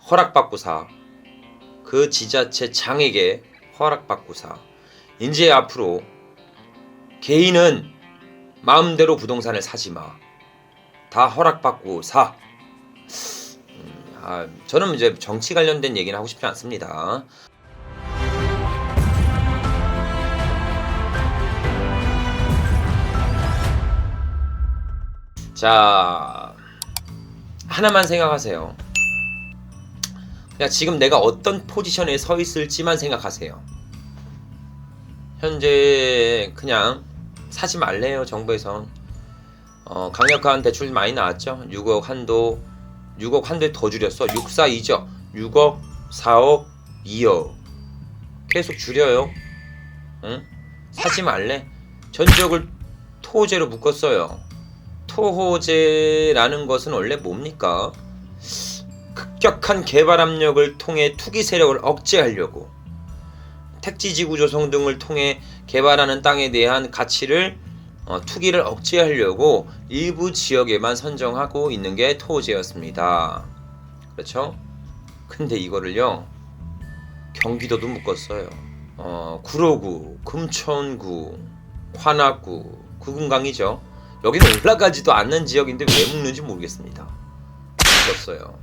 허락받고 사. 그 지자체 장에게 허락받고 사. 이제 앞으로 개인은 마음대로 부동산을 사지 마. 다 허락받고 사. 저는 이제 정치 관련된 얘기는 하고 싶지 않습니다. 자, 하나만 생각하세요. 그냥 지금 내가 어떤 포지션에 서 있을지만 생각하세요. 현재 그냥 사지 말래요. 정부에선 강력한 대출 많이 나왔죠. 6억 한도, 6억 한도에 더 줄였어. 6, 4, 2죠. 6억, 4억, 2억 계속 줄여요. 응? 사지 말래. 전 지역을 토호제로 묶었어요. 토호제라는 것은 원래 뭡니까? 급격한 개발 압력을 통해 투기 세력을 억제하려고, 택지지구 조성 등을 통해 개발하는 땅에 대한 가치를 투기를 억제하려고 일부 지역에만 선정하고 있는 게 토호제였습니다. 그렇죠? 근데 이거를요, 경기도도 묶었어요. 구로구, 금천구, 관악구, 구금강이죠. 여기는 올라가지도 않는 지역인데 왜 묶는지 모르겠습니다. 묶었어요.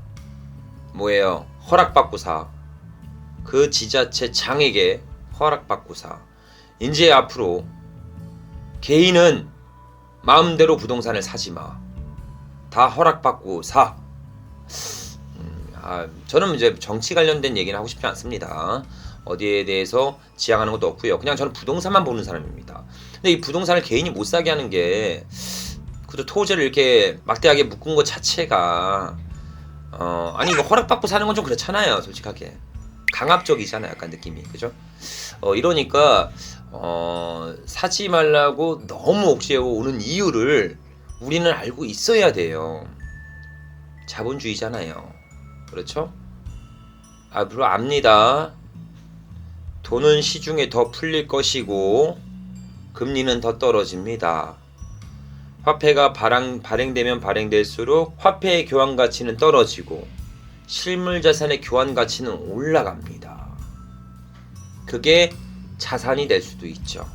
뭐예요? 허락받고 사. 그 지자체 장에게 허락받고 사. 이제 앞으로 개인은 마음대로 부동산을 사지 마. 다 허락받고 사. 저는 이제 정치 관련된 얘기는 하고 싶지 않습니다. 어디에 대해서 지향하는 것도 없고요. 그냥 저는 부동산만 보는 사람입니다. 근데 이 부동산을 개인이 못 사게 하는 게, 그래도 토지를 이렇게 막대하게 묶은 것 자체가 아니 이거 허락받고 사는 건 좀 그렇잖아요. 솔직하게 강압적이잖아요. 약간 느낌이, 그죠? 이러니까 사지 말라고 너무 억제하고 오는 이유를 우리는 알고 있어야 돼요. 자본주의잖아요. 그렇죠? 앞으로 압니다. 돈은 시중에 더 풀릴 것이고 금리는 더 떨어집니다. 화폐가 발행되면 발행될수록 화폐의 교환 가치는 떨어지고 실물 자산의 교환 가치는 올라갑니다. 그게 자산이 될 수도 있죠.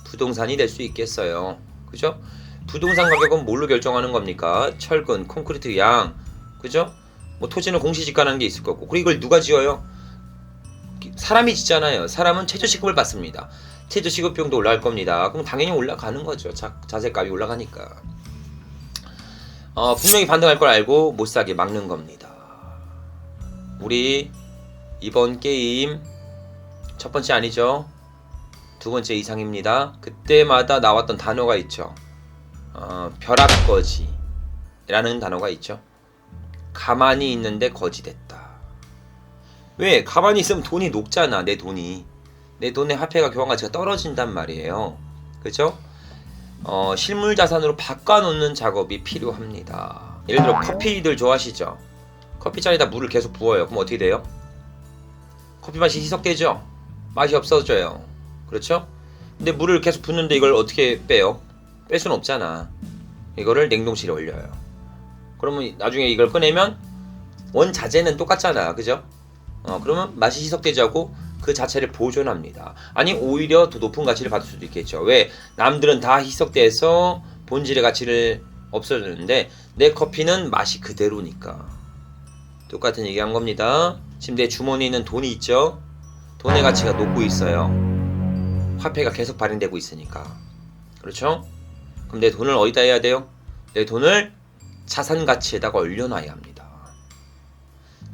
부동산이 될 수 있겠어요. 그죠? 부동산 가격은 뭘로 결정하는 겁니까? 철근, 콘크리트 양, 그죠? 뭐 토지는 공시지가라는 게 있을 거고, 그리고 이걸 누가 지어요? 사람이 짓잖아요. 사람은 최저시급을 받습니다. 최저시급 비용도 올라갈 겁니다. 그럼 당연히 올라가는 거죠. 자재값이 올라가니까. 분명히 반등할 걸 알고 못 사게 막는 겁니다. 우리 이번 게임 첫 번째 아니죠? 두 번째 이상입니다. 그때마다 나왔던 단어가 있죠. 벼락거지 라는 단어가 있죠. 가만히 있는데 거지 됐다. 왜? 가만히 있으면 돈이 녹잖아. 내 돈의 화폐가 교환 가치가 떨어진단 말이에요. 그죠? 실물 자산으로 바꿔놓는 작업이 필요합니다. 예를 들어 커피들 좋아하시죠? 커피잔에다 물을 계속 부어요. 그럼 어떻게 돼요? 커피 맛이 희석되죠? 맛이 없어져요. 그렇죠? 근데 물을 계속 붓는데 이걸 어떻게 빼요? 뺄 수는 없잖아. 이거를 냉동실에 올려요. 그러면 나중에 이걸 꺼내면 원자재는 똑같잖아. 그죠? 그러면 맛이 희석되지 않고 그 자체를 보존합니다. 아니 오히려 더 높은 가치를 받을 수도 있겠죠. 왜? 남들은 다 희석돼서 본질의 가치를 없어졌는데 내 커피는 맛이 그대로니까. 똑같은 얘기한 겁니다. 지금 내 주머니에 있는 돈이 있죠? 돈의 가치가 녹고 있어요. 화폐가 계속 발행되고 있으니까. 그렇죠? 그럼 내 돈을 어디다 해야 돼요? 내 돈을 자산 가치에다가 올려놔야 합니다.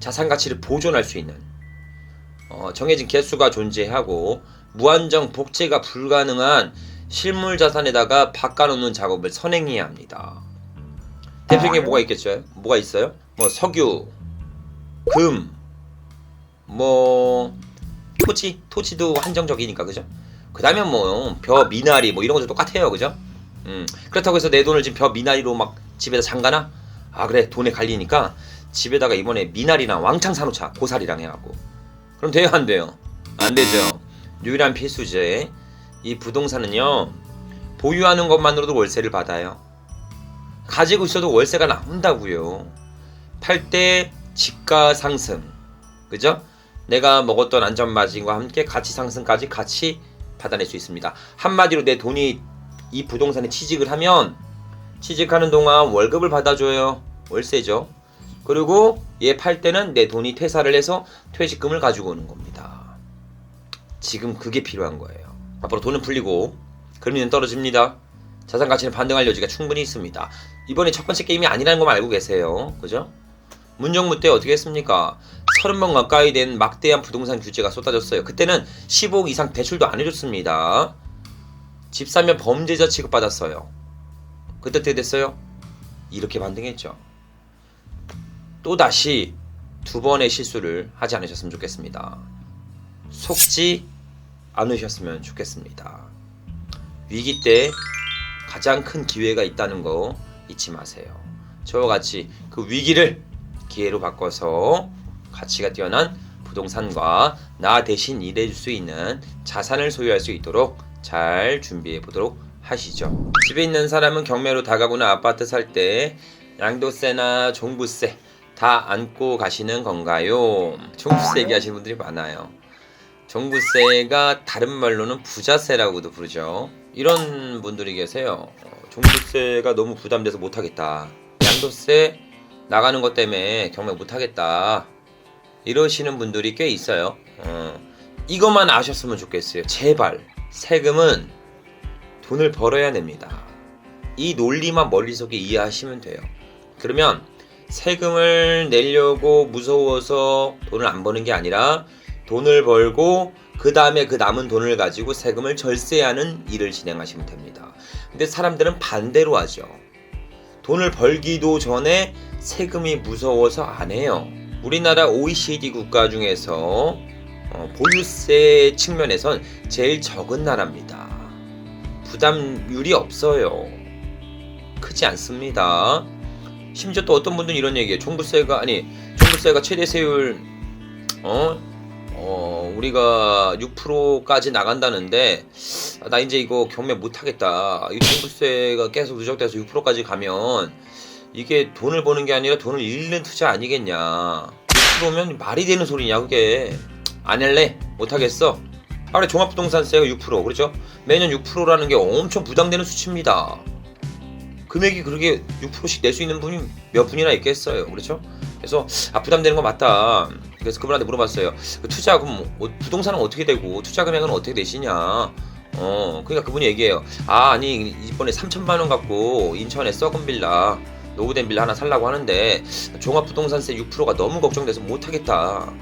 자산 가치를 보존할 수 있는 정해진 개수가 존재하고 무한정 복제가 불가능한 실물 자산에다가 바꿔놓는 작업을 선행해야 합니다. 대표적인 게 뭐가 있겠죠? 뭐가 있어요? 뭐 석유, 금, 뭐 토지도 한정적이니까, 그죠? 그 다음에 뭐 미나리 뭐 이런 것도 똑같아요, 그죠? 그렇다고 해서 내 돈을 지금 미나리로 막 집에다 잠가나? 그래, 돈에 갈리니까 집에다가 이번에 미나리랑 왕창 사놓자. 고사리랑 해갖고. 그럼 돼요, 안 돼요? 안 되죠. 유일한 필수제. 이 부동산은요, 보유하는 것만으로도 월세를 받아요. 가지고 있어도 월세가 나온다고요. 팔 때 집가 상승, 그죠? 내가 먹었던 안전마진과 함께 가치 상승까지 같이 받아낼 수 있습니다. 한마디로 내 돈이 이 부동산에 취직을 하면 취직하는 동안 월급을 받아줘요. 월세죠. 그리고 얘 팔 때는 내 돈이 퇴사를 해서 퇴직금을 가지고 오는 겁니다. 지금 그게 필요한 거예요. 앞으로 돈은 풀리고 금리는 떨어집니다. 자산 가치는 반등할 여지가 충분히 있습니다. 이번에 첫 번째 게임이 아니라는 거 알고 계세요. 그죠? 문정부 때 어떻게 했습니까? 30번 가까이 된 막대한 부동산 규제가 쏟아졌어요. 그때는 15억 이상 대출도 안 해줬습니다. 집 사면 범죄자 취급받았어요. 그때 어떻게 됐어요? 이렇게 반등했죠. 또다시 두 번의 실수를 하지 않으셨으면 좋겠습니다. 속지 않으셨으면 좋겠습니다. 위기 때 가장 큰 기회가 있다는 거 잊지 마세요. 저와 같이 그 위기를 기회로 바꿔서 가치가 뛰어난 부동산과 나 대신 일해줄 수 있는 자산을 소유할 수 있도록 잘 준비해 보도록 하시죠. 집에 있는 사람은 경매로 다가구나 아파트 살 때 양도세나 종부세 다 안고 가시는 건가요? 종부세 얘기하시는 분들이 많아요. 종부세가 다른 말로는 부자세라고도 부르죠. 이런 분들이 계세요. 종부세가 너무 부담돼서 못하겠다. 양도세 나가는 것 때문에 경매 못하겠다. 이러시는 분들이 꽤 있어요. 이것만 아셨으면 좋겠어요. 제발 세금은 돈을 벌어야 냅니다. 이 논리만 머릿속에 이해하시면 돼요. 그러면 세금을 내려고 무서워서 돈을 안 버는 게 아니라 돈을 벌고 그 다음에 그 남은 돈을 가지고 세금을 절세하는 일을 진행하시면 됩니다. 근데 사람들은 반대로 하죠. 돈을 벌기도 전에 세금이 무서워서 안 해요. 우리나라 OECD 국가 중에서 보유세 측면에선 제일 적은 나라입니다. 부담률이 없어요. 크지 않습니다. 심지어 또 어떤 분들은 이런 얘기해요. 종부세가 최대 세율 우리가 6%까지 나간다는데 나 이제 이거 경매 못하겠다. 이 종부세가 계속 누적돼서 6%까지 가면 이게 돈을 버는 게 아니라 돈을 잃는 투자 아니겠냐. 6%면 말이 되는 소리냐 그게. 안 할래? 못하겠어? 그래 종합부동산세가 6% 그렇죠? 매년 6%라는 게 엄청 부담되는 수치입니다. 금액이 그렇게 6%씩 낼 수 있는 분이 몇 분이나 있겠어요. 그렇죠? 그래서 부담되는 거 맞다. 그래서 그분한테 물어봤어요. 투자 그럼 부동산은 어떻게 되고 투자 금액은 어떻게 되시냐? 그러니까 그분이 얘기해요. 아니 이번에 3천만 원 갖고 인천에 썩은 빌라 노후된 빌라 하나 살라고 하는데 종합부동산세 6%가 너무 걱정돼서 못하겠다.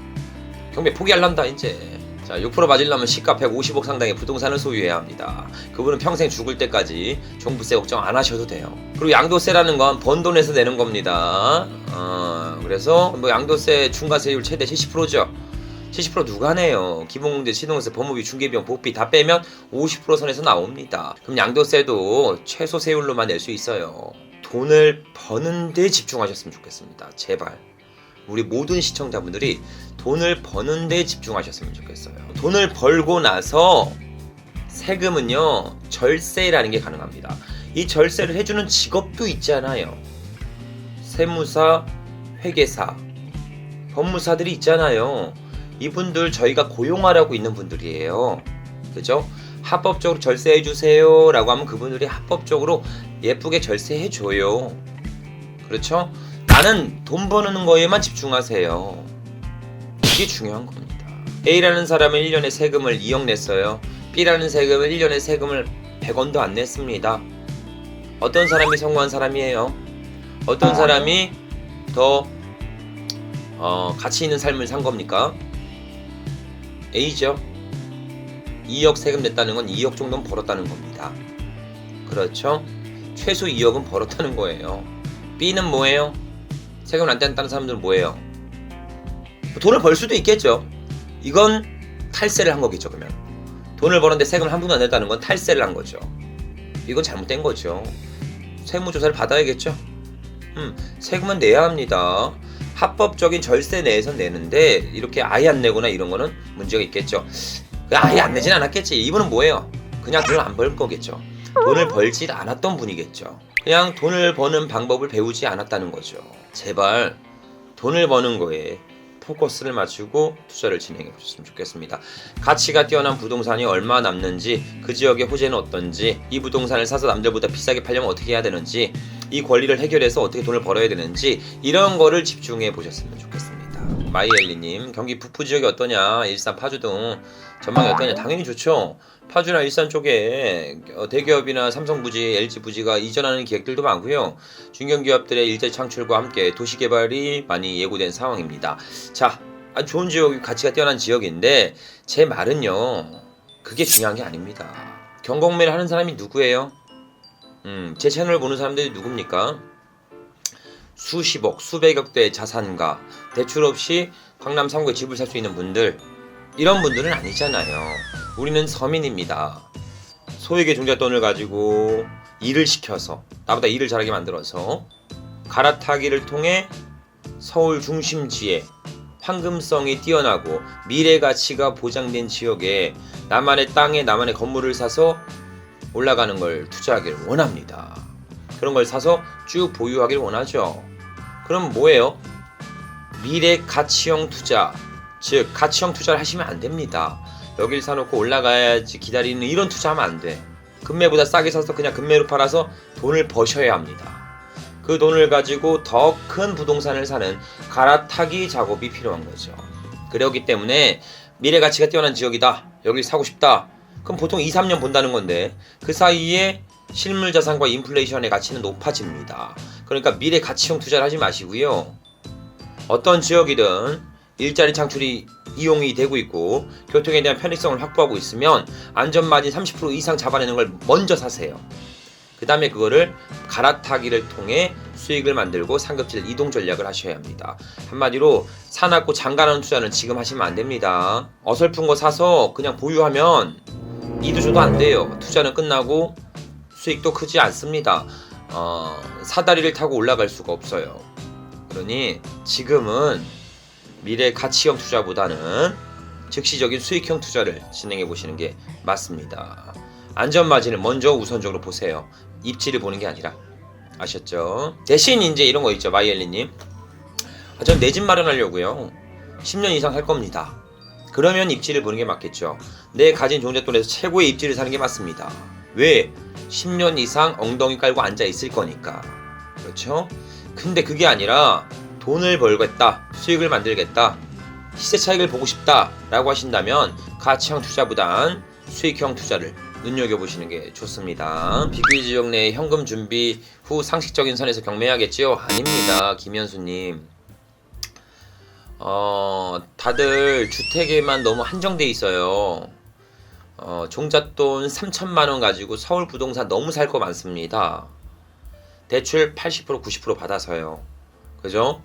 경매 포기할란다 이제. 자, 6% 맞으려면 시가 150억 상당의 부동산을 소유해야 합니다. 그분은 평생 죽을 때까지 종부세 걱정 안 하셔도 돼요. 그리고 양도세라는 건 번 돈에서 내는 겁니다. 그래서 뭐 양도세 중과세율 최대 70%죠. 70% 누가 내요? 기본공제, 신용세, 법무비, 중개비용, 복비 다 빼면 50% 선에서 나옵니다. 그럼 양도세도 최소 세율로만 낼 수 있어요. 돈을 버는 데 집중하셨으면 좋겠습니다. 제발. 우리 모든 시청자분들이 돈을 버는 데 집중하셨으면 좋겠어요. 돈을 벌고 나서 세금은요 절세라는 게 가능합니다. 이 절세를 해주는 직업도 있잖아요. 세무사, 회계사, 법무사들이 있잖아요. 이분들 저희가 고용하라고 있는 분들이에요. 그죠? 합법적으로 절세해주세요 라고 하면 그분들이 합법적으로 예쁘게 절세해줘요. 그렇죠? 나는 돈 버는 거에만 집중하세요. 이게 중요한 겁니다. A라는 사람은 1년에 세금을 2억 냈어요. B라는 세금은 1년에 세금을 100원도 안 냈습니다. 어떤 사람이 성공한 사람이에요? 어떤 사람이 더 가치 있는 삶을 산 겁니까? A죠. 2억 세금 냈다는 건 2억 정도는 벌었다는 겁니다. 그렇죠? 최소 2억은 벌었다는 거예요. B는 뭐예요? 세금을 안 냈다는 사람들은 뭐예요? 돈을 벌 수도 있겠죠. 이건 탈세를 한 거겠죠. 그러면 돈을 버는데 세금을 한 푼도 안 냈다는 건 탈세를 한 거죠. 이건 잘못된 거죠. 세무조사를 받아야겠죠. 세금은 내야 합니다. 합법적인 절세 내에서 내는데 이렇게 아예 안 내거나 이런 거는 문제가 있겠죠. 아예 안 내진 않았겠지. 이분은 뭐예요? 그냥 돈을 안 벌 거겠죠. 돈을 벌지 않았던 분이겠죠. 그냥 돈을 버는 방법을 배우지 않았다는 거죠. 제발 돈을 버는 거에 포커스를 맞추고 투자를 진행해 보셨으면 좋겠습니다. 가치가 뛰어난 부동산이 얼마 남는지, 그 지역의 호재는 어떤지, 이 부동산을 사서 남들보다 비싸게 팔려면 어떻게 해야 되는지, 이 권리를 해결해서 어떻게 돈을 벌어야 되는지, 이런 거를 집중해 보셨으면 좋겠습니다. 마이엘리님, 경기 북부 지역이 어떠냐, 일산 파주 등 전망이 어떠냐. 당연히 좋죠. 파주나 일산 쪽에 대기업이나 삼성부지, LG부지가 이전하는 기획들도 많고요. 중견기업들의 일자리 창출과 함께 도시개발이 많이 예고된 상황입니다. 자, 아주 좋은 지역이 가치가 뛰어난 지역인데 제 말은요, 그게 중요한 게 아닙니다. 경공매를 하는 사람이 누구예요? 제 채널을 보는 사람들이 누굽니까? 수십억, 수백억대의 자산가, 대출 없이 강남 3구에 집을 살 수 있는 분들, 이런 분들은 아니잖아요. 우리는 서민입니다. 소액의 종잣돈을 가지고 일을 시켜서, 나보다 일을 잘하게 만들어서 갈아타기를 통해 서울 중심지에 황금성이 뛰어나고 미래 가치가 보장된 지역에 나만의 땅에 나만의 건물을 사서 올라가는 걸 투자하기를 원합니다. 그런 걸 사서 쭉 보유하기를 원하죠. 그럼 뭐예요? 미래 가치형 투자, 즉 가치형 투자를 하시면 안 됩니다. 여길 사놓고 올라가야지 기다리는 이런 투자하면 안 돼. 금매보다 싸게 사서 그냥 금매로 팔아서 돈을 버셔야 합니다. 그 돈을 가지고 더 큰 부동산을 사는 갈아타기 작업이 필요한 거죠. 그렇기 때문에 미래 가치가 뛰어난 지역이다, 여길 사고 싶다, 그럼 보통 2-3년 본다는 건데 그 사이에 실물 자산과 인플레이션의 가치는 높아집니다. 그러니까 미래 가치형 투자를 하지 마시고요. 어떤 지역이든 일자리 창출이 이용이 되고 있고 교통에 대한 편의성을 확보하고 있으면 안전마진 30% 이상 잡아내는 걸 먼저 사세요. 그 다음에 그거를 갈아타기를 통해 수익을 만들고 상급지를 이동 전략을 하셔야 합니다. 한마디로 사납고 장가나는 투자는 지금 하시면 안 됩니다. 어설픈 거 사서 그냥 보유하면 이도 줘도 안 돼요. 투자는 끝나고 수익도 크지 않습니다. 사다리를 타고 올라갈 수가 없어요. 그러니 지금은 미래 가치형 투자보다는 즉시적인 수익형 투자를 진행해 보시는 게 맞습니다. 안전마진을 먼저 우선적으로 보세요. 입지를 보는 게 아니라. 아셨죠? 대신 이제 이런 거 있죠, 마이엘리님. 전 내 집 마련하려고요. 10년 이상 살 겁니다. 그러면 입지를 보는 게 맞겠죠. 내 가진 종잣돈에서 최고의 입지를 사는 게 맞습니다. 왜? 10년 이상 엉덩이 깔고 앉아 있을 거니까. 그렇죠? 근데 그게 아니라 돈을 벌겠다, 수익을 만들겠다, 시세 차익을 보고 싶다 라고 하신다면 가치형 투자보단 수익형 투자를 눈여겨보시는 게 좋습니다. 비규 지역 내 현금 준비 후 상식적인 선에서 경매해야겠지요? 아닙니다, 김현수님. 다들 주택에만 너무 한정돼 있어요. 종잣돈 3천만원 가지고 서울 부동산 너무 살 거 많습니다. 대출 80% 90% 받아서요. 그죠?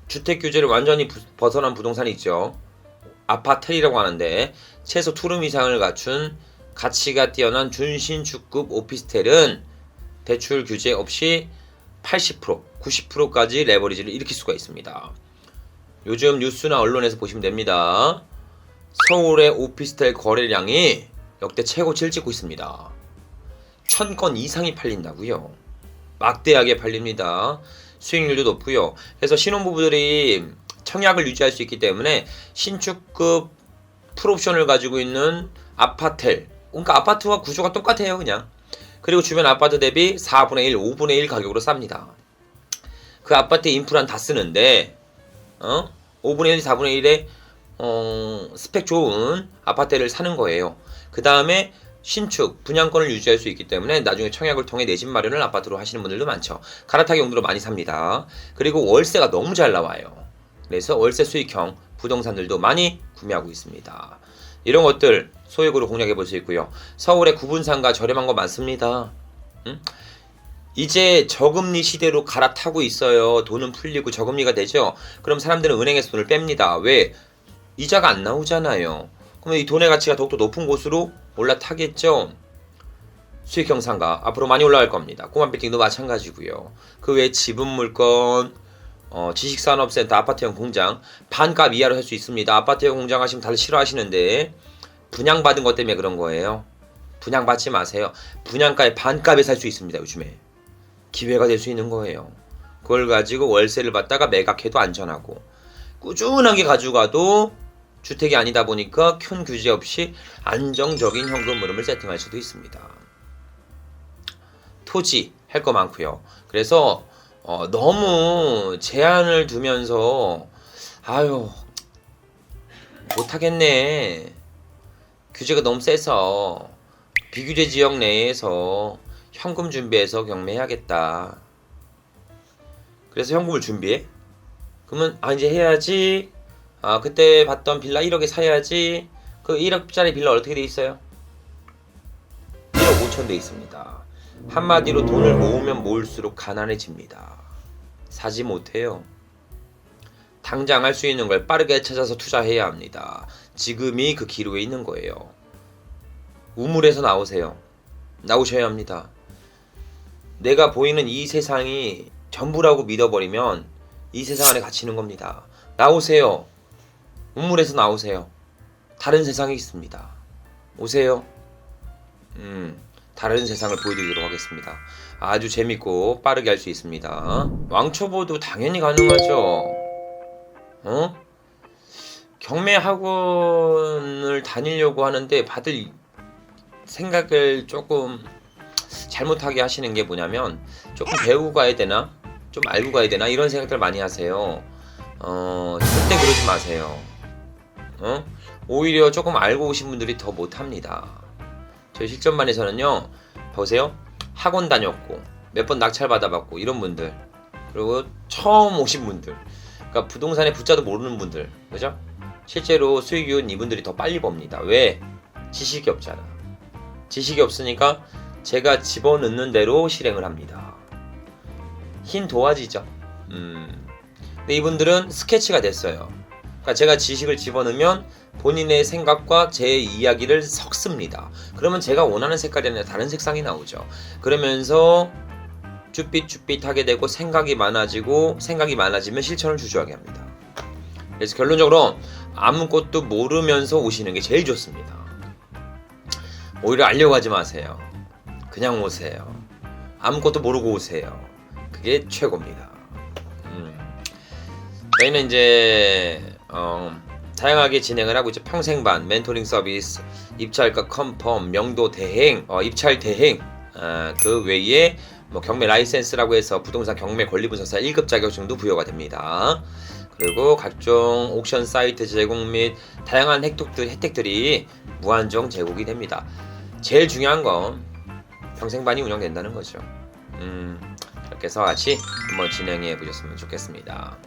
주택 규제를 완전히 벗어난 부동산이 있죠. 아파텔이라고 하는데 최소 투룸 이상을 갖춘 가치가 뛰어난 준신축급 오피스텔은 대출 규제 없이 80% 90%까지 레버리지를 일으킬 수가 있습니다. 요즘 뉴스나 언론에서 보시면 됩니다. 서울의 오피스텔 거래량이 역대 최고치를 찍고 있습니다. 1000건 이상이 팔린다고요. 막대하게 팔립니다. 수익률도 높고요. 그래서 신혼부부들이 청약을 유지할 수 있기 때문에 신축급 풀옵션을 가지고 있는 아파텔, 그러니까 아파트와 구조가 똑같아요, 그냥. 그리고 주변 아파트 대비 4분의 1, 5분의 1 가격으로 쌉니다. 그 아파트 인프라는 다 쓰는데 5분의 1, 4분의 1의 스펙 좋은 아파트를 사는 거예요. 그 다음에 신축, 분양권을 유지할 수 있기 때문에 나중에 청약을 통해 내 집 마련을 아파트로 하시는 분들도 많죠. 갈아타기 용도로 많이 삽니다. 그리고 월세가 너무 잘 나와요. 그래서 월세 수익형 부동산들도 많이 구매하고 있습니다. 이런 것들 소액으로 공략해 볼 수 있고요. 서울에 구분상가 저렴한 거 많습니다. 이제 저금리 시대로 갈아타고 있어요. 돈은 풀리고 저금리가 되죠. 그럼 사람들은 은행에서 돈을 뺍니다. 왜? 이자가 안 나오잖아요. 그러면 이 돈의 가치가 더욱더 높은 곳으로 올라타겠죠. 수익형 상가 앞으로 많이 올라갈 겁니다. 꼬마 빌딩도 마찬가지고요. 그 외에 지분 물건, 지식산업센터, 아파트형 공장 반값 이하로 살 수 있습니다. 아파트형 공장 하시면 다들 싫어하시는데 분양받은 것 때문에 그런 거예요. 분양받지 마세요. 분양가의 반값에 살 수 있습니다. 요즘에 기회가 될 수 있는 거예요. 그걸 가지고 월세를 받다가 매각해도 안전하고 꾸준하게 가져가도 주택이 아니다 보니까 큰 규제 없이 안정적인 현금 흐름을 세팅할 수도 있습니다. 토지 할 거 많고요. 그래서 너무 제한을 두면서 아유 못하겠네. 규제가 너무 세서 비규제 지역 내에서 현금 준비해서 경매해야겠다. 그래서 현금을 준비해? 그러면 이제 해야지. 그때 봤던 빌라 1억에 사야지. 그 1억짜리 빌라 어떻게 돼 있어요? 1억 5천 돼 있습니다. 한마디로 돈을 모으면 모을수록 가난해집니다. 사지 못해요. 당장 할 수 있는 걸 빠르게 찾아서 투자해야 합니다. 지금이 그 기로에 있는 거예요. 우물에서 나오세요. 나오셔야 합니다. 내가 보이는 이 세상이 전부라고 믿어버리면 이 세상 안에 갇히는 겁니다. 나오세요. 우물에서 나오세요. 다른 세상이 있습니다. 오세요. 다른 세상을 보여드리도록 하겠습니다. 아주 재밌고 빠르게 할 수 있습니다. 왕초보도 당연히 가능하죠. 경매 학원을 다니려고 하는데 다들 생각을 조금 잘못하게 하시는 게 뭐냐면 조금 배우고 가야 되나? 좀 알고 가야 되나? 이런 생각들 많이 하세요. 절대 그러지 마세요. 오히려 조금 알고 오신 분들이 더 못합니다. 저희 실전반에서는요, 보세요. 학원 다녔고 몇 번 낙찰 받아봤고 이런 분들, 그리고 처음 오신 분들, 그러니까 부동산의 부자도 모르는 분들, 그죠? 실제로 수익률은 이분들이 더 빨리 법니다. 왜? 지식이 없잖아. 지식이 없으니까 제가 집어넣는 대로 실행을 합니다. 흰 도화지죠. 근데 이분들은 스케치가 됐어요. 그러니까 제가 지식을 집어넣으면 본인의 생각과 제 이야기를 섞습니다. 그러면 제가 원하는 색깔이 아니라 다른 색상이 나오죠. 그러면서 쭈삣쭈삣하게 되고 생각이 많아지면 실천을 주저하게 합니다. 그래서 결론적으로 아무것도 모르면서 오시는 게 제일 좋습니다. 오히려 알려고 하지 마세요. 그냥 오세요. 아무것도 모르고 오세요. 그게 최고입니다. 저희는 이제 다양하게 진행을 하고 있죠. 평생반, 멘토링 서비스, 입찰가 컨펌, 명도 대행, 입찰 대행, 그 외에 경매 라이센스라고 해서 부동산 경매 권리분석사 1급 자격증도 부여가 됩니다. 그리고 각종 옥션 사이트 제공 및 다양한 혜택들이 무한정 제공이 됩니다. 제일 중요한 건 평생반이 운영된다는 거죠. 그렇게 해서 같이 한번 진행해 보셨으면 좋겠습니다.